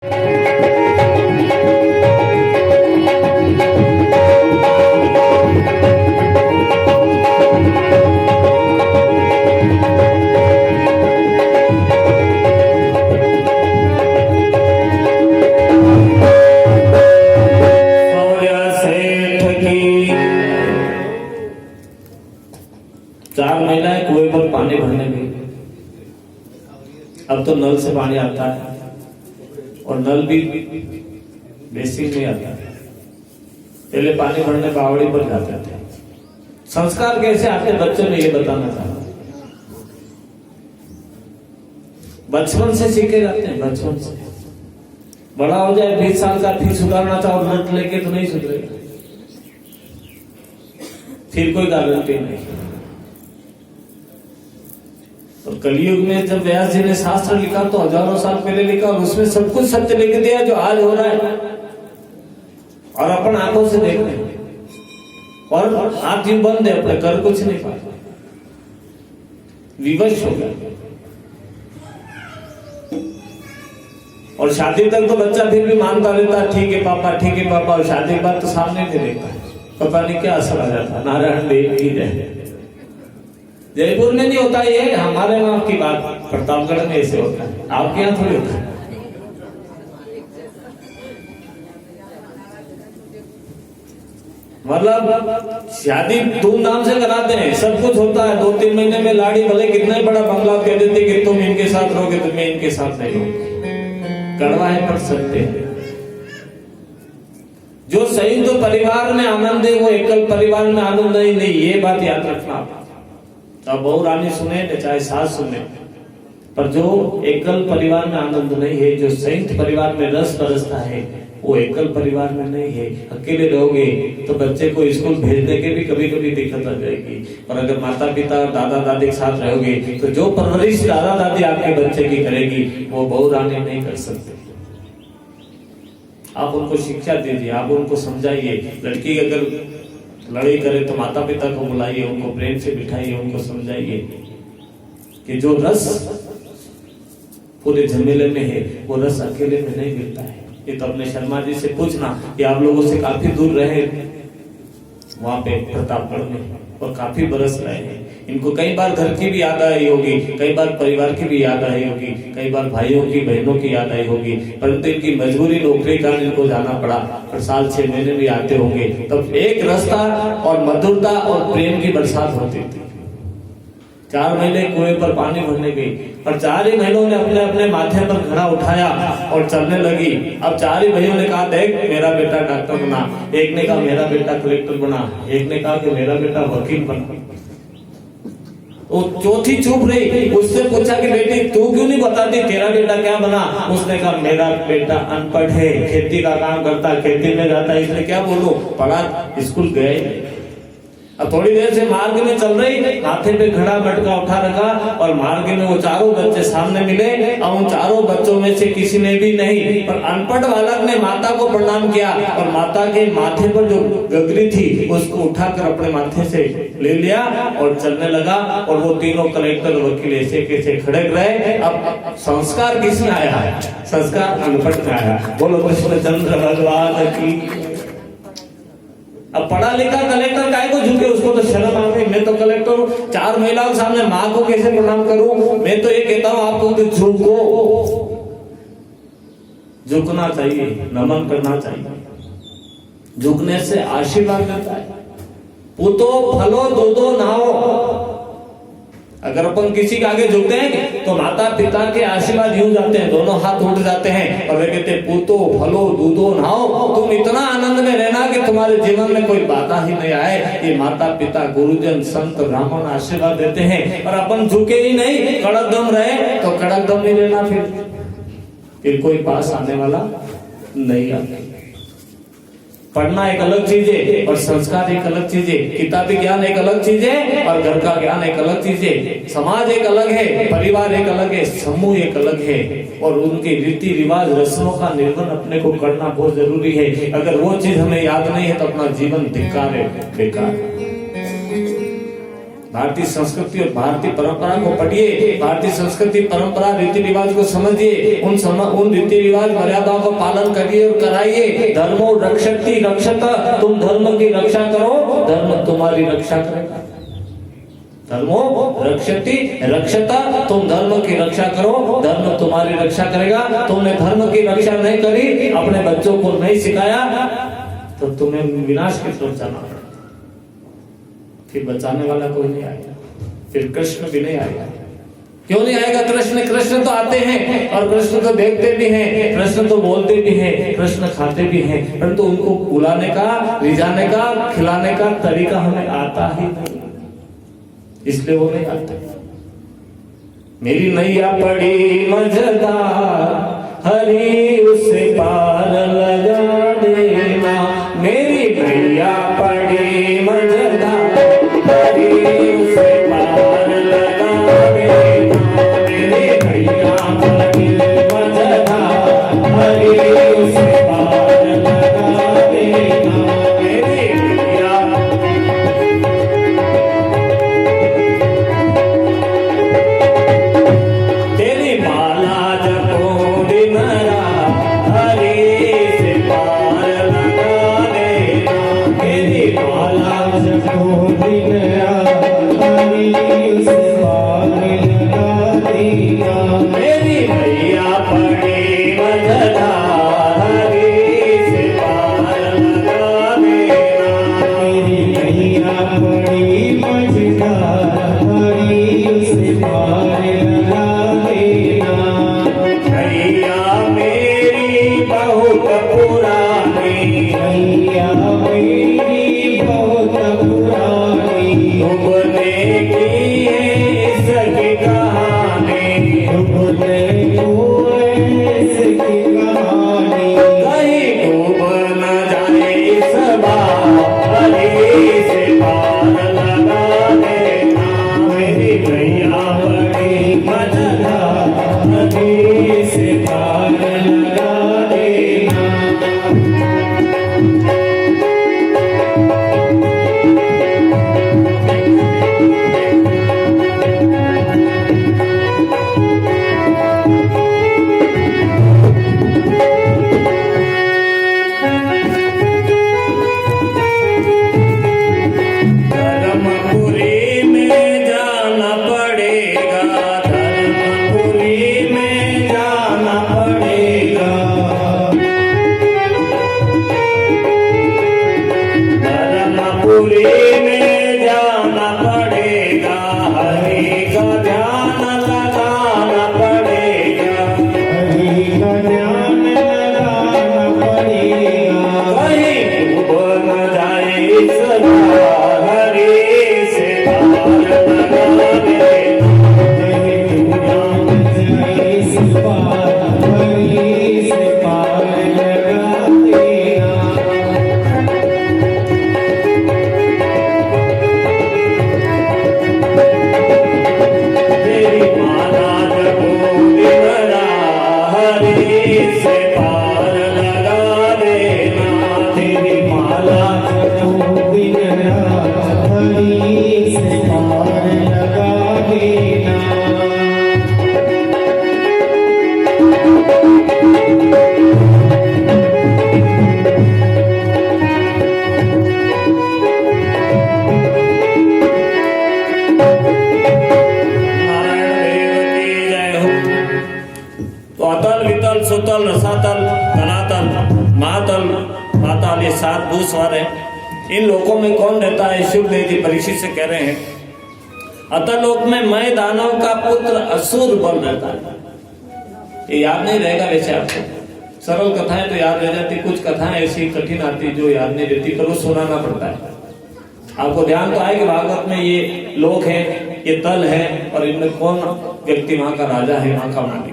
4 महिलाएं कुएं पर पानी भरने गई। अब तो नल से पानी आता है और नल भी बेसिक में आता है। पहले पानी भरने बावड़ी पर जाते थे। संस्कार कैसे आते बच्चों में ये बताना चाहता हूं। बचपन से सीखे जाते हैं, बचपन से। बड़ा हो जाए 20 साल का फिर सुधारना चाहो रट लेके तो नहीं सुधरेगा, फिर कोई गारंटी नहीं। तो कलयुग में जब व्यास जी ने शास्त्र लिखा तो हजारों साल पहले लिखा और उसमें सब कुछ सत्य लिख दिया जो आज हो रहा है और अपन आंखों से देख रहे हैं और आंख ही बंद है, अपने कर कुछ नहीं पाते, विवश हो गया। और शादी तक तो बच्चा फिर भी मानता रहता, ठीक है पापा, ठीक है पापा, और शादी के बाद तो सामने नहीं देखता, पता नहीं क्या असर आ जाता। नारायण देव की जय। जयपुर में नहीं होता ये, हमारे वहां की बात, प्रतापगढ़ में ऐसे होता है, आपके यहाँ थोड़ी होता है। मतलब शादी धूमधाम से कराते हैं, सब कुछ होता है। 2-3 महीने में लाड़ी भले कितना ही बड़ा बंगला कह देते कि तुम इनके साथ रहोगे तो मैं इनके साथ नहीं रहूंगी। कड़वा है पर सत्य है। जो संयुक्त परिवार में आनंद है वो एकल परिवार में आनंद नहीं, ये बात याद रखना। चाहे बहू रानी सुने चाहे सास सुने, पर जो एकल परिवार में आनंद नहीं है, जो संयुक्त परिवार में रस बरसता है, वो एकल परिवार में नहीं है। अकेले रहोगे तो बच्चे को स्कूल भेजने के भी कभी कभी दिक्कत आ जाएगी। और अगर माता पिता दादा दादी के साथ रहोगे तो जो परवरिश दादा दादी आपके बच्चे की करेगी वो बहू रानी नहीं कर सकते। आप उनको शिक्षा दीजिए, आप उनको समझाइए। लड़की अगर लड़ाई करे तो माता पिता को बुलाइए, उनको प्रेम से बिठाइए, उनको समझाइए कि जो रस पूरे झमेले में है वो रस अकेले में नहीं मिलता है। ये तो अपने शर्मा जी से पूछना कि आप लोगों से काफी दूर रहे वहां पे प्रतापगढ़ में और काफी बरस रहे हैं। इनको कई बार घर की भी याद आई होगी, कई बार परिवार की भी याद आई होगी, कई बार भाइयों की बहनों की याद आई होगी, परंतु इनकी मजबूरी नौकरी का इनको जाना पड़ा। और साल 6 महीने भी आते होंगे तब एक रास्ता और मधुरता और प्रेम की बरसात होती थी। 4 महीने कुएं पर पानी भरने गई और 4 ही महीनों ने अपने अपने माथे पर घड़ा उठाया और चलने लगी। अब 4 ही भाइयों ने कहा देख मेरा बेटा डॉक्टर बना, एक ने कहा मेरा बेटा कलेक्टर बना, एक ने कहा कि मेरा बेटा वकील बना। वो चौथी चुप रही। उससे पूछा कि बेटी तू क्यों नहीं बताती तेरा बेटा क्या बना? उसने कहा मेरा बेटा अनपढ़ है, खेती का काम करता, खेती में जाता है, इसलिए क्या बोलूं, पढ़ा स्कूल गए। अब थोड़ी देर से मार्ग में चल रही, माथे पे घड़ा मटका उठा रखा और मार्ग में वो 4 बच्चे सामने मिले और उन 4 बच्चों में से किसी ने भी नहीं, पर अनपढ़ बालक ने माता को प्रणाम किया और माता के माथे पर जो गगरी थी उसको उठाकर अपने माथे से ले लिया और चलने लगा। और वो तीनों कलेक्टर वकील ऐसे कैसे खड़े रहे। अब संस्कार किसमें आया है? संस्कार अनपढ़ में आया। बोलो कृष्णचंद्र भगवान की। अब पढ़ा लिखा कलेक्टर काय को झुके, उसको तो शर्म आ गई। मैं तो कलेक्टर हूँ, 4 महिलाओं के सामने माँ को कैसे प्रणाम करूं? मैं तो ये कहता हूँ आपको कि झुको, झुकना चाहिए, नमन करना चाहिए। झुकने से आशीर्वाद मिलता है। पूतो फलो दो नाओ। अगर अपन किसी के आगे झुकते हैं तो माता पिता के आशीर्वाद यूं जाते हैं, दोनों हाथ उठ जाते हैं और वे कहते हैं पूतो फलो दूधो नहाओ। तुम इतना आनंद में रहना कि तुम्हारे जीवन में कोई बाधा ही नहीं आए। ये माता पिता गुरुजन संत ब्राह्मण आशीर्वाद देते हैं। और अपन झुके ही नहीं, कड़क दम रहे तो कड़क दम नहीं रहना, फिर कोई पास आने वाला नहीं आता। पढ़ना एक अलग चीज है और संस्कार एक अलग चीज है। किताबी ज्ञान एक अलग चीज है और घर का ज्ञान एक अलग चीज है। समाज एक अलग है, परिवार एक अलग है, समूह एक अलग है। और उनके रीति रिवाज रस्मों का निर्वहन अपने को करना बहुत जरूरी है। अगर वो चीज हमें याद नहीं है तो अपना जीवन धिक्कार है, बेकार। भारतीय संस्कृति और भारतीय परंपरा को पढ़िए, भारतीय संस्कृति परंपरा रीति रिवाज को समझिए, उन रीति रिवाज मर्यादाओं का पालन करिए और कराइए। धर्मो रक्षति रक्षत, तुम धर्म की रक्षा करो, धर्म तुम्हारी रक्षा करेगा। धर्मो रक्षति रक्षता, तुम धर्म की रक्षा करो, धर्म तुम्हारी रक्षा करेगा। तुमने धर्म की रक्षा नहीं करी, अपने बच्चों को नहीं सिखाया, तो तुम्हें विनाश की तरफ जाना पड़ेगा। फिर बचाने वाला कोई नहीं आएगा, फिर कृष्ण भी नहीं आएगा। क्यों नहीं आएगा कृष्ण? कृष्ण तो आते हैं और कृष्ण तो देखते भी हैं, कृष्ण तो बोलते भी हैं, कृष्ण खाते भी हैं, परंतु उनको बुलाने का, रिझाने का, खिलाने का तरीका हमें आता ही नहीं, इसलिए वो नहीं आते। मेरी नैया पड़ी मजेदार, हरी उसे पार लगा देना। मेरी नैया पड़ी मजेदार, हरी उसे पार लगा देना। मेरी नैया पड़ी मजेदार, हरी उसे पार लगा देना। मेरी नैया तेरी माला जपो दिन रात, हरी से पार लगा देना। तेरी माला जपो दिन रात, हरी से पार लगा देना। मेरी नैया पड़ी मजेदार, हरी से पार लगा देना। मेरी नैया पड़ी मजेदार, हरी से पार लगा देना। नैया मेरी बहुत पुरानी, नैया मेरी बहुत पुरानी, डूबने की है इसकी कहानी, डूबने को इसकी कहानी। कहीं डूब न जाए इस बार, हरी से पार लगा देना। मेरी नैया बड़ी मजेदार, हरी से पार लगा देना। धर्मपुरी में जाना पड़ेगा, धर्मपुरी में जाना पड़ेगा। धर्मपुरी में जाना पड़ेगा, हरि का ध्यान लगाना पड़ेगा, हरि का ध्यान लगाना पड़ेगा। कहीं डूब न जाए इस बार, हरि से पार लगा देना। कहीं डूब न जाए इस बार, हरि से पार लगा देना। तेरी माला जपो दिन रात, हरी से पार लगा देना। तेरी माला जपो दिन रात, हरी से पार लगा देना। नारायण देव की जय हो। तो अतल वितल सुतल रसातल धनातल महातल पाताल, ये 7 भूस्वर है। इन लोकों में कौन रहता है? शिवदेव जी परीक्षित से कह रहे हैं, अतल लोक में मैं दानव का पुत्र असुर बन रहता है। ये याद नहीं रहेगा वैसे आपको, सरल कथाएं तो याद रह जाती, कुछ कथाएं ऐसी कठिन आती जो याद नहीं रहती, पर वो सुनाना पड़ता है। आपको ध्यान तो आएगा भागवत में ये लोक है, ये तल है, और इनमें कौन व्यक्ति वहां का राजा है, वहां का मालिक।